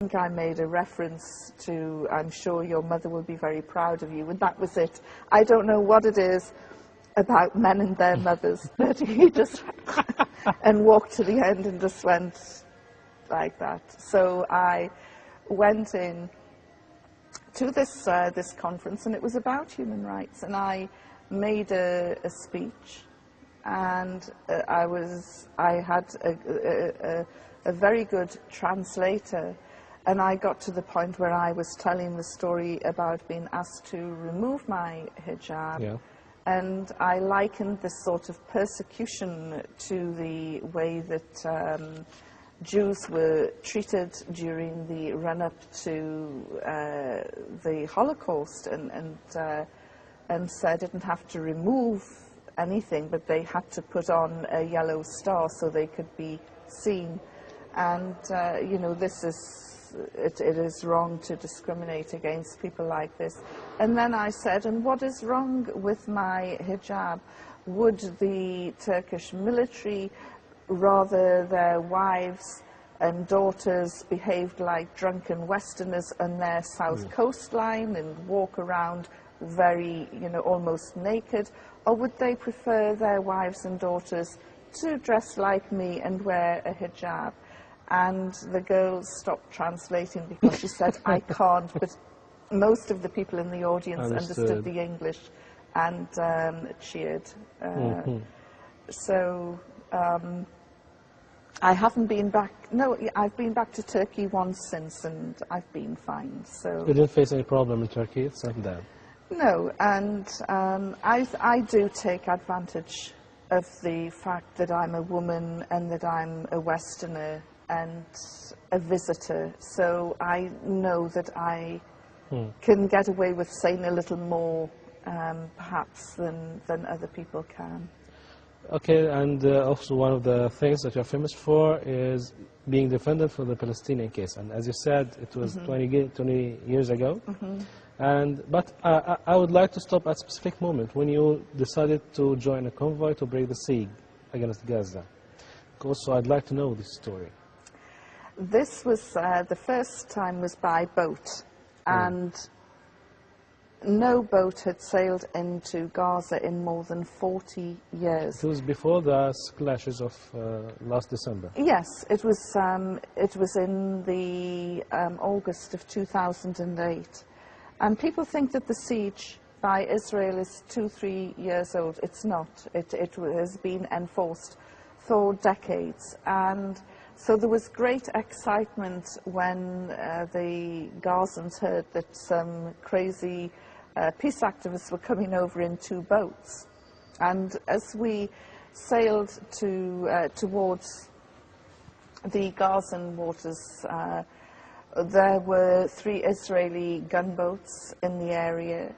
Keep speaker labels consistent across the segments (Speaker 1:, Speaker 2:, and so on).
Speaker 1: think I made a reference to, I'm sure your mother will be very proud of you, and that was it. I don't know what it is about men and their mothers, but he just and walked to the end and just went like that. So I went in to this this conference, and it was about human rights, and I made a speech, and I had a very good translator, and I got to the point where I was telling the story about being asked to remove my hijab.
Speaker 2: Yeah.
Speaker 1: And I likened this sort of persecution to the way that Jews were treated during the run-up to the Holocaust, and said didn't have to remove anything, but they had to put on a yellow star so they could be seen. And you know, this is. It is wrong to discriminate against people like this. And then I said, and what is wrong with my hijab? Would the Turkish military, rather their wives and daughters behaved like drunken Westerners on their south coastline and walk around very, you know, almost naked? Or would they prefer their wives and daughters to dress like me and wear a hijab? And the girl stopped translating because she said, I can't, but most of the people in the audience understood the English and cheered. So I haven't been back, no, I've been back to Turkey once since, and I've been fine. So
Speaker 2: you didn't face any problem in Turkey? It's not bad.
Speaker 1: No, and I do take advantage of the fact that I'm a woman and that I'm a Westerner and a visitor, so I know that I can get away with saying a little more, perhaps, than other people can. Okay, and also one of the things that you're famous for is being defendant for the Palestinian case, and as you said, it was 20 years ago. But I would like to stop at a specific moment when you decided to join a convoy to break the siege against Gaza. Also, I'd like to know this story. This was, the first time was by boat, and no boat had sailed into Gaza in more than 40 years. It was before the clashes of last December? Yes, it was in the August of 2008. And people think that the siege by Israel is 2-3 years old. It's not. It has been enforced for decades. And so there was great excitement when the Gazans heard that some crazy peace activists were coming over in 2 boats. And as we sailed towards the Gazan waters, there were 3 Israeli gunboats in the area,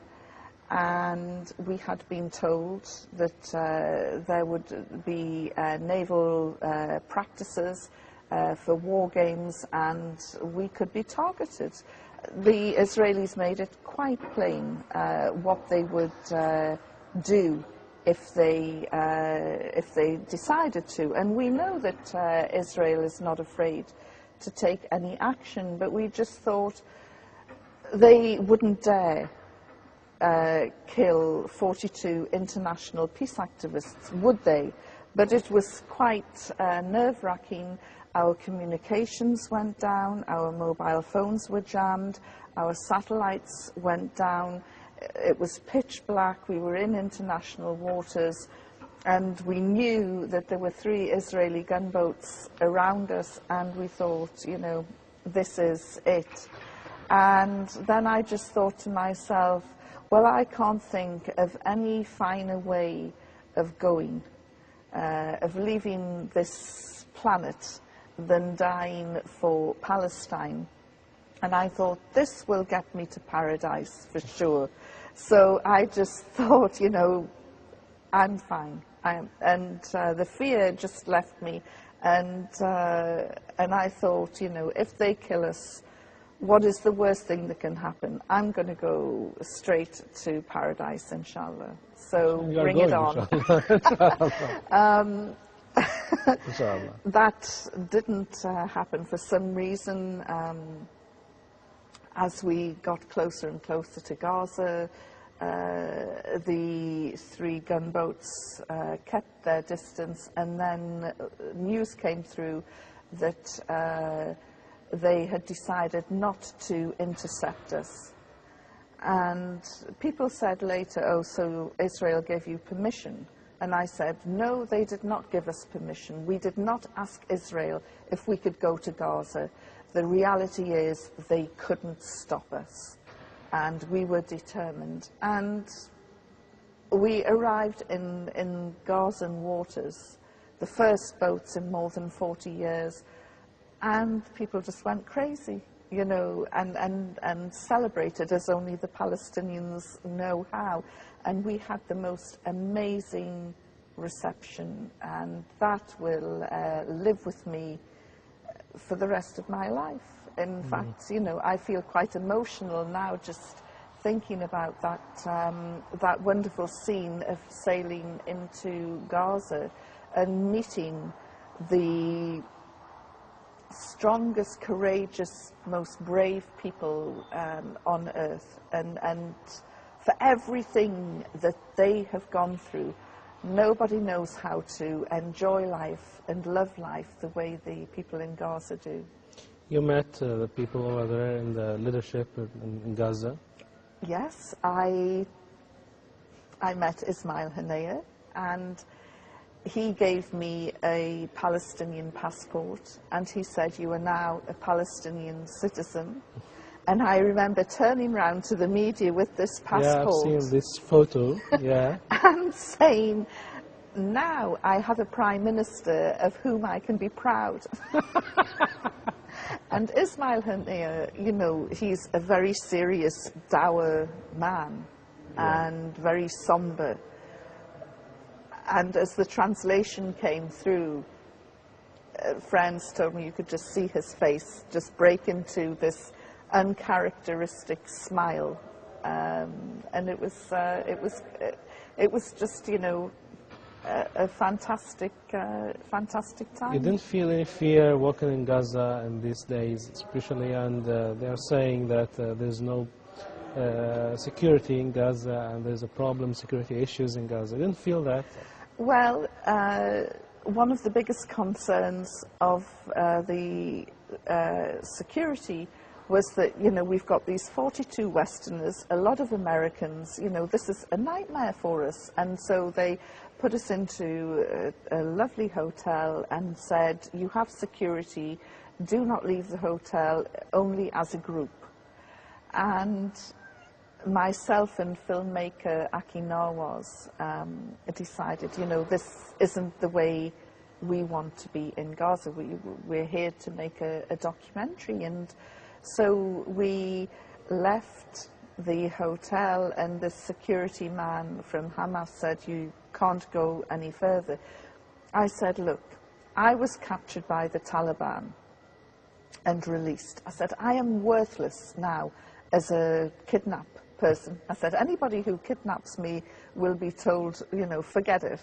Speaker 1: and we had been told that there would be naval practices for war games, and we could be targeted. The Israelis made it quite plain what they would do if they decided to, and we know that Israel is not afraid to take any action, but we just thought they wouldn't dare kill 42 international peace activists, would they? But it was quite nerve-wracking. Our communications went down, our mobile phones were jammed, our satellites went down, it was pitch black, we were in international waters, and we knew that there were 3 Israeli gunboats around us, and we thought, you know, this is it. And then I just thought to myself, well, I can't think of any finer way of going, of leaving this planet than dying for Palestine. And I thought, this will get me to paradise for sure. So I just thought, you know, I'm fine. And the fear just left me. And I thought, you know, if they kill us, what is the worst thing that can happen? I'm going to go straight to paradise, inshallah. So bring it on.
Speaker 2: Inshallah.
Speaker 1: That didn't happen for some reason. As we got closer and closer to Gaza, the 3 gunboats kept their distance, and then news came through that they had decided not to intercept us. And people said later, oh, so Israel gave you permission. And I said, no, they did not give us permission. We did not ask Israel if we could go to Gaza. The reality is they couldn't stop us. And we were determined. And we arrived in Gazan waters, the first boats in more than 40 years, and people just went crazy, you know, and celebrated as only the Palestinians know how. And we had the most amazing reception, and that will live with me for the rest of my life. In fact, you know, I feel quite emotional now just thinking about that wonderful scene of sailing into Gaza and meeting the strongest, courageous, most brave people on earth, and for everything that they have gone through. Nobody knows how to enjoy life and love life the way the people in Gaza do.
Speaker 2: You met the people over there in the leadership in Gaza?
Speaker 1: Yes, I met Ismail Haniyeh, and he gave me a Palestinian passport, and he said, you are now a Palestinian citizen. And I remember turning round to the media with this passport.
Speaker 2: Yeah, I've seen this photo, yeah.
Speaker 1: And saying, now I have a prime minister of whom I can be proud. And Ismail Haniyeh, you know, he's a very serious, dour man, and very somber. And as the translation came through, friends told me you could just see his face just break into this uncharacteristic smile, and it was just, you know, a fantastic time.
Speaker 2: You didn't feel any fear walking in Gaza in these days, especially, and they are saying that there's no security in Gaza and there's a problem, security issues in Gaza. You didn't feel that?
Speaker 1: Well, one of the biggest concerns of the security was that, you know, we've got these 42 Westerners, a lot of Americans, you know, this is a nightmare for us. And so they put us into a lovely hotel and said, you have security, do not leave the hotel, only as a group. And myself and filmmaker Aki Nawaz decided, you know, this isn't the way we want to be in Gaza. We're here to make a documentary. And so we left the hotel, and the security man from Hamas said, you can't go any further. I said, look, I was captured by the Taliban and released. I said, I am worthless now as a kidnap person. I said, anybody who kidnaps me will be told, you know, forget it.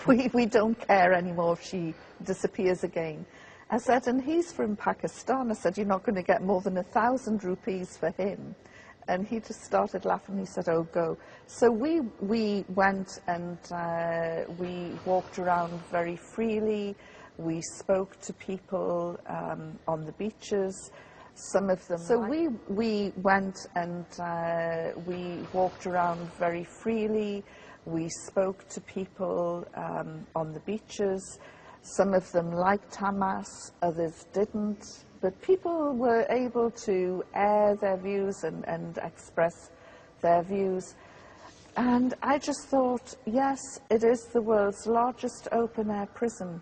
Speaker 1: we don't care anymore if she disappears again. I said, and he's from Pakistan. I said, you're not going to get more than 1,000 rupees for him. And he just started laughing. He said, oh, go. So we went and we walked around very freely. We spoke to people on the beaches. Some of them. So we went and we walked around very freely. We spoke to people on the beaches. Some of them liked Hamas, others didn't. But people were able to air their views and express their views. And I just thought, yes, it is the world's largest open-air prison,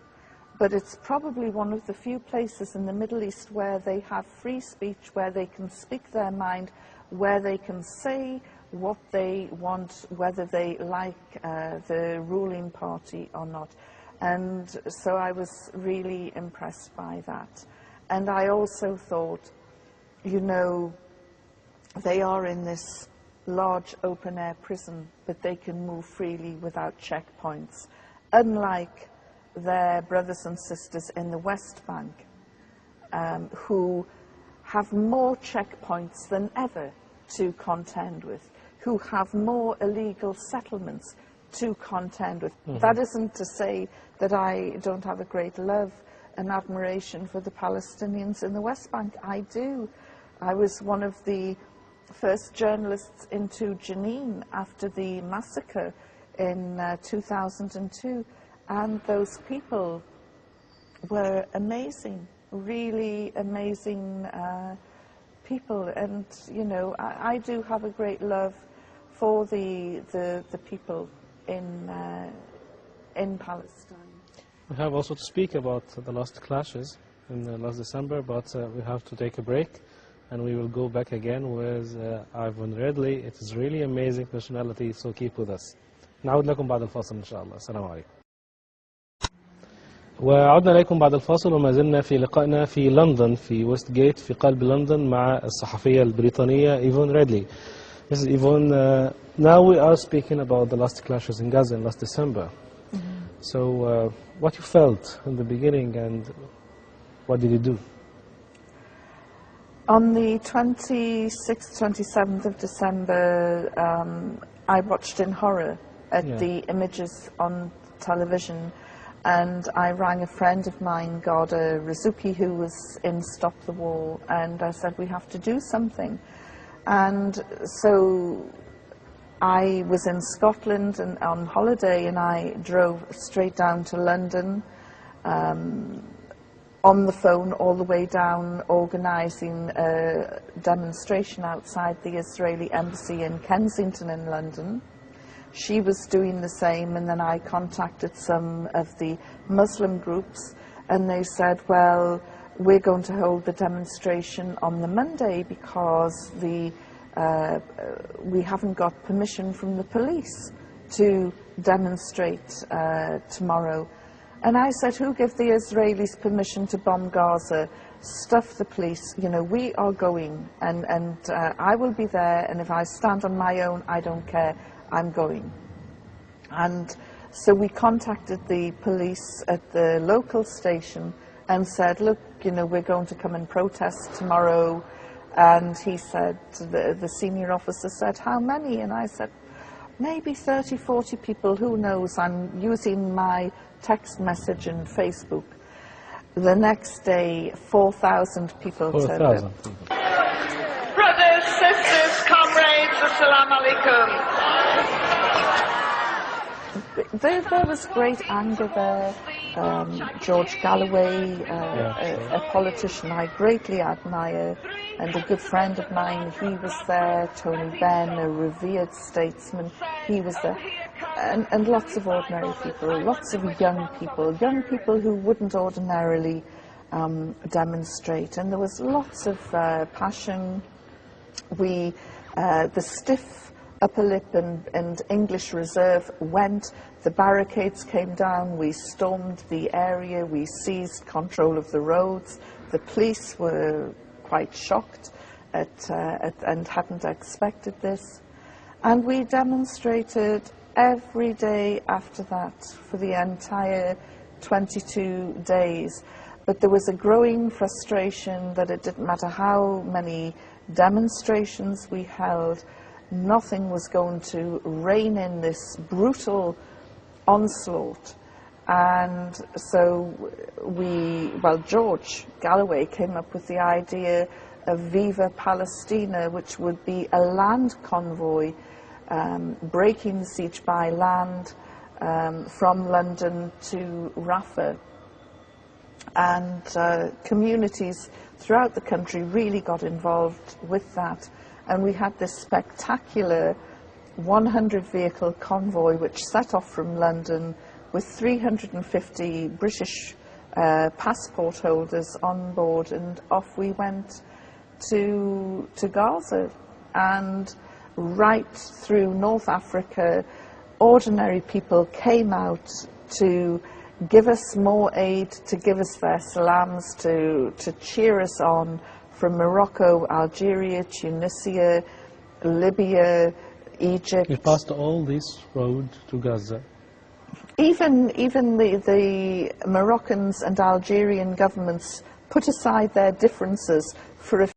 Speaker 1: but it's probably one of the few places in the Middle East where they have free speech, where they can speak their mind, where they can say what they want, whether they like the ruling party or not. And so I was really impressed by that. And I also thought, you know, they are in this large open-air prison, but they can move freely without checkpoints, unlike their brothers and sisters in the West Bank, who have more checkpoints than ever to contend with, who have more illegal settlements to contend with. That isn't to say that I don't have a great love and admiration for the Palestinians in the West Bank. I do. I was one of the first journalists into Jenin after the massacre in 2002, and those people were amazing, really amazing people. And you know, I do have a great love for the people in Palestine.
Speaker 2: We have also to speak about the last clashes in last December, but we have to take a break, and we will go back again with Yvonne Ridley. It is really amazing personality, so keep with us. نعود لكم بعد الفاصل إن شاء الله. السلام عليكم. وعدنا إليكم بعد الفاصل، وما زلنا في لقائنا في لندن في ويست جيت في قلب لندن مع الصحفية البريطانية Yvonne Ridley. This is Yvonne. Now we are speaking about the last clashes in Gaza in last December. So what you felt in the beginning and what did you do?
Speaker 1: On the 26th, 27th of December, I watched in horror at the images on television, and I rang a friend of mine, Garda Rizuki, who was in Stop the War, and I said, we have to do something. And so I was in Scotland and on holiday, and I drove straight down to London, on the phone all the way down, organising a demonstration outside the Israeli embassy in Kensington in London. She was doing the same, and then I contacted some of the Muslim groups, and they said, well, we're going to hold the demonstration on the Monday because we haven't got permission from the police to demonstrate tomorrow. And I said, who gave the Israelis permission to bomb Gaza? Stuff the police, you know, we are going, and I will be there, and if I stand on my own, I don't care, I'm going. And so we contacted the police at the local station and said, look, you know, we're going to come and protest tomorrow. And he said, the senior officer said, how many? And I said, maybe 30, 40 people, who knows? I'm using my text message and Facebook. The next day, 4,000 people turned up.
Speaker 3: Brothers, sisters, comrades, assalamu alaikum.
Speaker 1: There was great anger there. George Galloway, a politician I greatly admire, and a good friend of mine, he was there. Tony Benn, a revered statesman, he was there. And lots of ordinary people, lots of young people who wouldn't ordinarily demonstrate. And there was lots of passion. The stiff upper lip and English reserve went. The barricades came down. We stormed the area. We seized control of the roads. The police were quite shocked and hadn't expected this. And we demonstrated every day after that for the entire 22 days. But there was a growing frustration that it didn't matter how many demonstrations we held, nothing was going to rein in this brutal onslaught. And so George Galloway came up with the idea of Viva Palestina, which would be a land convoy breaking the siege by land from London to Rafah. And communities throughout the country really got involved with that. And we had this spectacular 100-vehicle convoy which set off from London with 350 British passport holders on board, and off we went to Gaza. And right through North Africa, ordinary people came out to give us more aid, to give us their salams, to cheer us on, from Morocco, Algeria, Tunisia, Libya, Egypt.
Speaker 2: You passed all this road to Gaza?
Speaker 1: even the Moroccans and Algerian governments put aside their differences for a